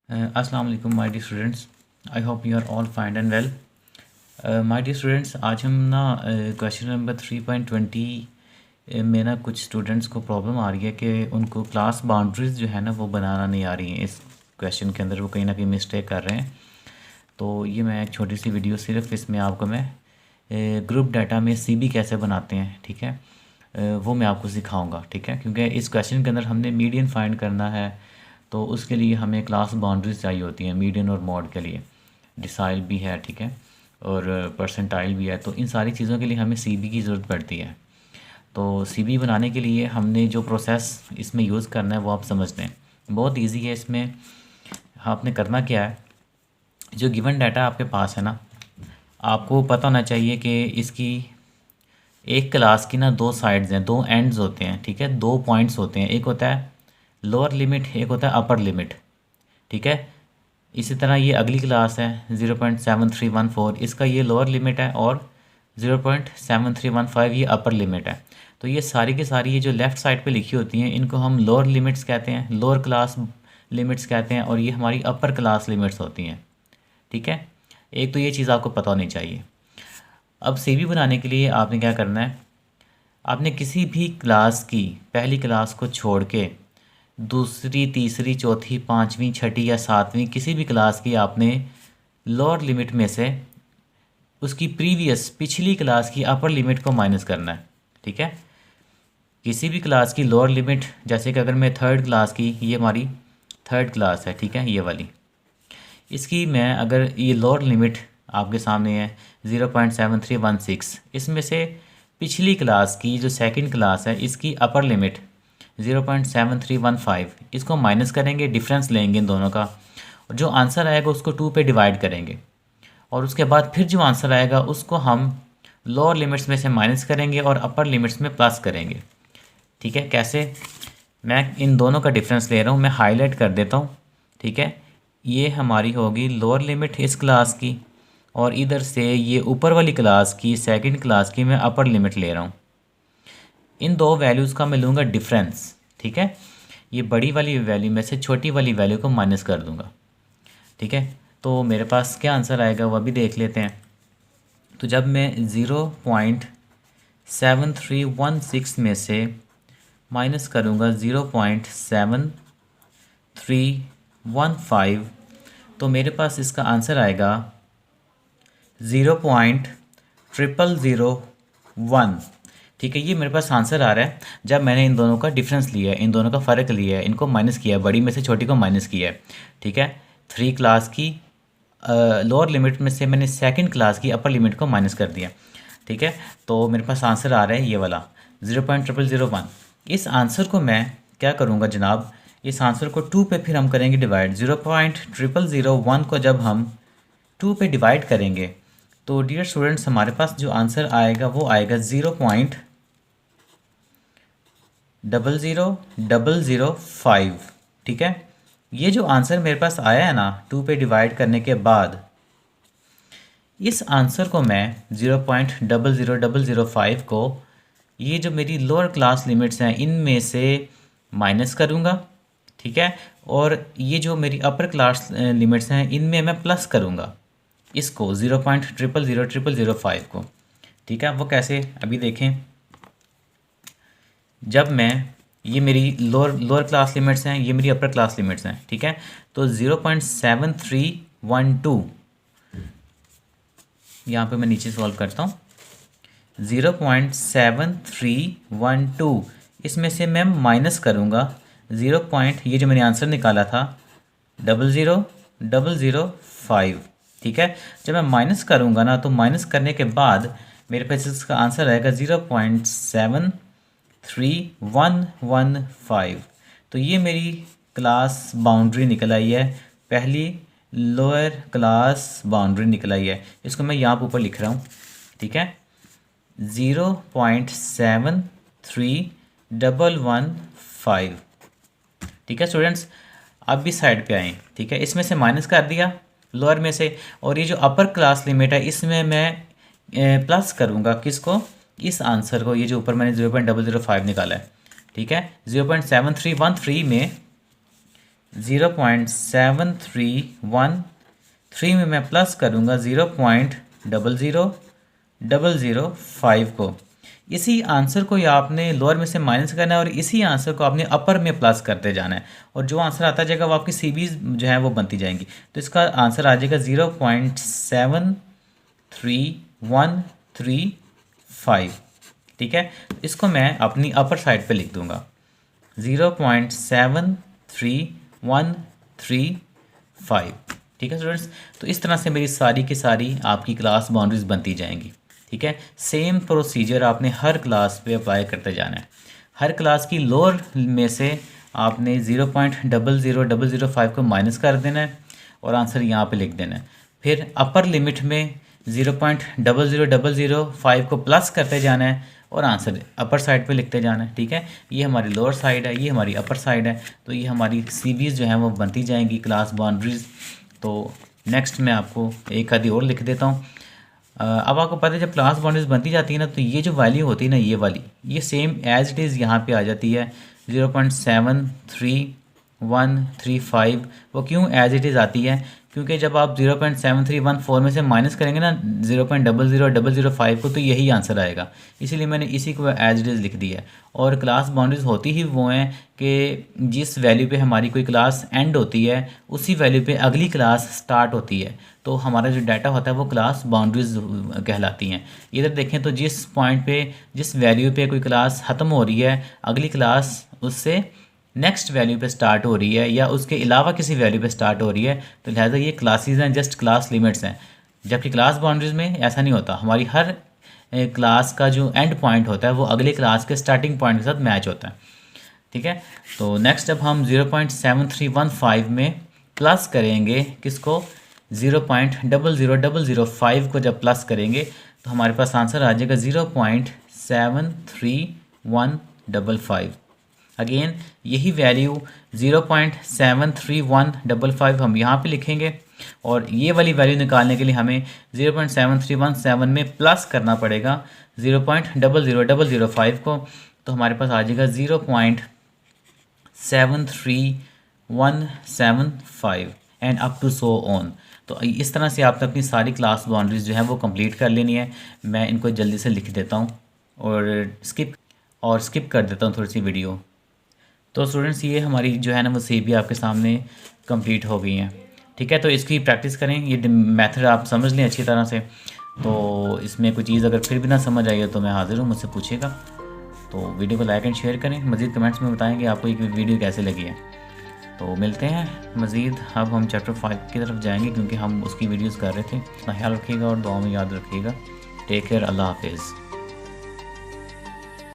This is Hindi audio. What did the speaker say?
अस्सलाम वालेकुम my dear students. I hope you are all fine and well. My dear students, आज हम ना क्वेश्चन नंबर 3.20 में ना कुछ स्टूडेंट्स को प्रॉब्लम आ रही है कि उनको क्लास बाउंड्रीज जो है ना वो बनाना नहीं आ रही हैं। इस क्वेश्चन के अंदर वो कहीं ना कहीं मिस्टेक कर रहे हैं। तो ये मैं एक छोटी सी वीडियो सिर्फ इसमें आपको मैं ग्रुप डाटा में सीबी कैसे बनाते हैं, ठीक है, वो मैं आपको सिखाऊंगा, ठीक है। क्योंकि इस क्वेश्चन के अंदर हमने मीडियन फाइंड करना है, तो उसके लिए हमें क्लास बाउंड्रीज चाहिए होती हैं मीडियन और मॉड के लिए। डिसाइल भी है, ठीक है, और परसेंटाइल भी है। तो इन सारी चीज़ों के लिए हमें सीबी की ज़रूरत पड़ती है। तो सीबी बनाने के लिए हमने जो प्रोसेस इसमें यूज़ करना है वो आप समझ लें, बहुत इजी है। इसमें आपने करना क्या है, जो गिवन डाटा आपके पास है ना, आपको पता होना चाहिए कि इसकी एक क्लास की ना दो साइड्स हैं, दो एंड्स होते हैं, ठीक है, दो पॉइंट्स होते हैं। एक होता है लोअर लिमिट, एक होता है अपर लिमिट, ठीक है। इसी तरह ये अगली क्लास है 0.7314, इसका ये लोअर लिमिट है, और 0.7315 ये अपर लिमिट है। तो ये सारी की सारी ये जो लेफ़्ट साइड पे लिखी होती हैं इनको हम लोअर लिमिट्स कहते हैं, लोअर क्लास लिमिट्स कहते हैं, और ये हमारी अपर क्लास लिमिट्स होती हैं, ठीक है। एक तो ये चीज़ आपको पता होनी चाहिए। अब सीबी बनाने के लिए आपने क्या करना है, आपने किसी भी क्लास की पहली क्लास को छोड़ के दूसरी, तीसरी, चौथी, पाँचवीं, छठी या सातवीं किसी भी क्लास की आपने लोअर लिमिट में से उसकी प्रीवियस पिछली क्लास की अपर लिमिट को माइनस करना है, ठीक है। किसी भी क्लास की लोअर लिमिट, जैसे कि अगर मैं थर्ड क्लास की, ये हमारी थर्ड क्लास है, ठीक है, ये वाली, इसकी मैं अगर ये लोअर लिमिट आपके सामने है 0.7316, इसमें से पिछली क्लास की जो सेकंड क्लास है इसकी अपर लिमिट 0.7315, इसको माइनस करेंगे, डिफरेंस लेंगे इन दोनों का, और जो आंसर आएगा उसको 2 पे डिवाइड करेंगे, और उसके बाद फिर जो आंसर आएगा उसको हम लोअर लिमिट्स में से माइनस करेंगे और अपर लिमिट्स में प्लस करेंगे, ठीक है। कैसे, मैं इन दोनों का डिफरेंस ले रहा हूँ, मैं हाईलाइट कर देता हूँ, ठीक है। ये हमारी होगी लोअर लिमिट इस क्लास की, और इधर से ये ऊपर वाली क्लास की सेकंड क्लास की मैं अपर लिमिट ले रहा हूँ। इन दो वैल्यूज़ का मैं लूँगा डिफरेंस, ठीक है। ये बड़ी वाली वैल्यू में से छोटी वाली वैल्यू को माइनस कर दूँगा, ठीक है। तो मेरे पास क्या आंसर आएगा वह भी देख लेते हैं। तो जब मैं 0.7316 में से माइनस करूँगा 0.7315, तो मेरे पास इसका आंसर आएगा 0.0001, ठीक है। ये मेरे पास आंसर आ रहा है जब मैंने इन दोनों का डिफरेंस लिया है, इन दोनों का फ़र्क लिया है, इनको माइनस किया है, बड़ी में से छोटी को माइनस किया है, ठीक है। थ्री क्लास की लोअर लिमिट में से मैंने सेकंड क्लास की अपर लिमिट को माइनस कर दिया, ठीक है। तो मेरे पास आंसर आ रहा है ये वाला 0.0001। इस आंसर को मैं क्या करूँगा जनाब, इस आंसर को 2 पे फिर हम करेंगे डिवाइड। 0.0001 को जब हम 2 पे डिवाइड करेंगे तो डियर स्टूडेंट्स हमारे पास जो आंसर आएगा वो आएगा 0.00005, ठीक है। ये जो आंसर मेरे पास आया है ना 2 पे डिवाइड करने के बाद, इस आंसर को मैं 0.00005 को ये जो मेरी लोअर क्लास लिमिट्स हैं इनमें से माइनस करूँगा, ठीक है, और ये जो मेरी अपर क्लास लिमिट्स हैं इनमें मैं प्लस करूँगा इसको 0.00005 को, ठीक है। वो कैसे, अभी देखें। जब मैं, ये मेरी लोअर क्लास लिमिट्स हैं, ये मेरी अपर क्लास लिमिट्स हैं, ठीक है। तो 0.7312, यहाँ पे मैं नीचे सॉल्व करता हूँ, 0.7312 इसमें से मैं माइनस करूँगा 0. ये जो मैंने आंसर निकाला था 0.005, ठीक है। जब मैं माइनस करूँगा ना तो माइनस करने के बाद मेरे पास इसका आंसर आएगा 0.73115। तो ये मेरी क्लास बाउंड्री निकल आई है, पहली लोअर क्लास बाउंड्री निकल आई है। इसको मैं यहाँ पर ऊपर लिख रहा हूँ, ठीक है, 0.73115, ठीक है स्टूडेंट्स। अब भी साइड पे आए, ठीक है, इसमें से माइनस कर दिया लोअर में से, और ये जो अपर क्लास लिमिट है इसमें मैं प्लस करूँगा किसको, इस आंसर को, ये जो ऊपर मैंने 0.005 निकाला है, ठीक है। 0.7313 में 0.7313 में मैं प्लस करूँगा 0.00005 को। इसी आंसर को या आपने लोअर में से माइनस करना है और इसी आंसर को आपने अपर में प्लस करते जाना है, और जो आंसर आता जाएगा वो आपकी सीबीज जो है वो बनती जाएंगी। तो इसका आंसर आ जाएगा 0.73135। ठीक है, तो इसको मैं अपनी अपर साइड पे लिख दूंगा 0.73135। ठीक है स्टूडेंट्स, तो इस तरह से मेरी सारी की सारी आपकी क्लास बाउंड्रीज बनती जाएंगी। ठीक है, सेम प्रोसीजर आपने हर क्लास पे अप्लाई करते जाना है। हर क्लास की लोअर में से आपने 0.00005 को माइनस कर देना है और आंसर यहाँ पे लिख देना है। फिर अपर लिमिट में 0.00005 को प्लस करते जाना है और आंसर अपर साइड पे लिखते जाना है। ठीक है, ये हमारी लोअर साइड है, ये हमारी अपर साइड है, तो ये हमारी सीबीज जो हैं वो बनती जाएंगी क्लास बाउंड्रीज। तो नेक्स्ट मैं आपको एक आधी और लिख देता हूँ। अब आपको पता है जब क्लास बाउंड्रीज बनती जाती है ना, तो ये जो वैल्यू होती है ना, ये वाली ये सेम एज इट इज़ यहाँ पे आ जाती है 0.73135। वो क्यों एज इट इज़ आती है? क्योंकि जब आप 0.7314 में से माइनस करेंगे ना 0.00005 को, तो यही आंसर आएगा। इसीलिए मैंने इसी को एज इट इज़ लिख दिया है। और क्लास बाउंड्रीज होती ही वो हैं कि जिस वैल्यू पे हमारी कोई क्लास एंड होती है उसी वैल्यू पे अगली क्लास स्टार्ट होती है, तो हमारा जो डाटा होता है वो क्लास बाउंड्रीज कहलाती हैं। इधर देखें तो जिस पॉइंट पे जिस वैल्यू पे कोई क्लास ख़त्म हो रही है, अगली क्लास उससे नेक्स्ट वैल्यू पे स्टार्ट हो रही है या उसके अलावा किसी वैल्यू पे स्टार्ट हो रही है, तो लिहाजा ये क्लासेस हैं, जस्ट क्लास लिमिट्स हैं। जबकि क्लास बाउंड्रीज में ऐसा नहीं होता, हमारी हर क्लास का जो एंड पॉइंट होता है वो अगले क्लास के स्टार्टिंग पॉइंट के साथ मैच होता है। ठीक है, तो नेक्स्ट अब हम 0.7315 में प्लस करेंगे किसको, 0.00005 को जब प्लस करेंगे तो हमारे पास आंसर आ जाएगा 0.73155। अगेन यही वैल्यू 0.73155 हम यहाँ पे लिखेंगे और ये वाली वैल्यू निकालने के लिए हमें 0.7317 में प्लस करना पड़ेगा 0.00005 को, तो हमारे पास आ जाएगा 0.73175 and up to so on. तो इस तरह से आपने अपनी सारी क्लास बाउंड्रीज जो है वो कंप्लीट कर लेनी है। मैं इनको जल्दी से लिख देता हूँ और स्किप कर देता हूँ थोड़ी सी वीडियो। तो स्टूडेंट्स ये हमारी जो है ना वो सीबी आपके सामने कंप्लीट हो गई हैं। ठीक है, तो इसकी प्रैक्टिस करें, ये मेथड आप समझ लें अच्छी तरह से। तो इसमें कोई चीज़ अगर फिर भी ना समझ आई हो तो मैं हाज़िर हूँ, मुझसे पूछेगा। तो वीडियो को लाइक एंड शेयर करें, मज़ीद कमेंट्स में बताएं कि आपको ये वीडियो कैसे लगी है। तो मिलते हैं मज़ीद, अब हम चैप्टर 5 की तरफ जाएंगे क्योंकि हम उसकी वीडियोज़ कर रहे थे। अपना ख्याल रखिएगा और दुआ में याद रखिएगा। टेक केयर, अल्लाह हाफिज़।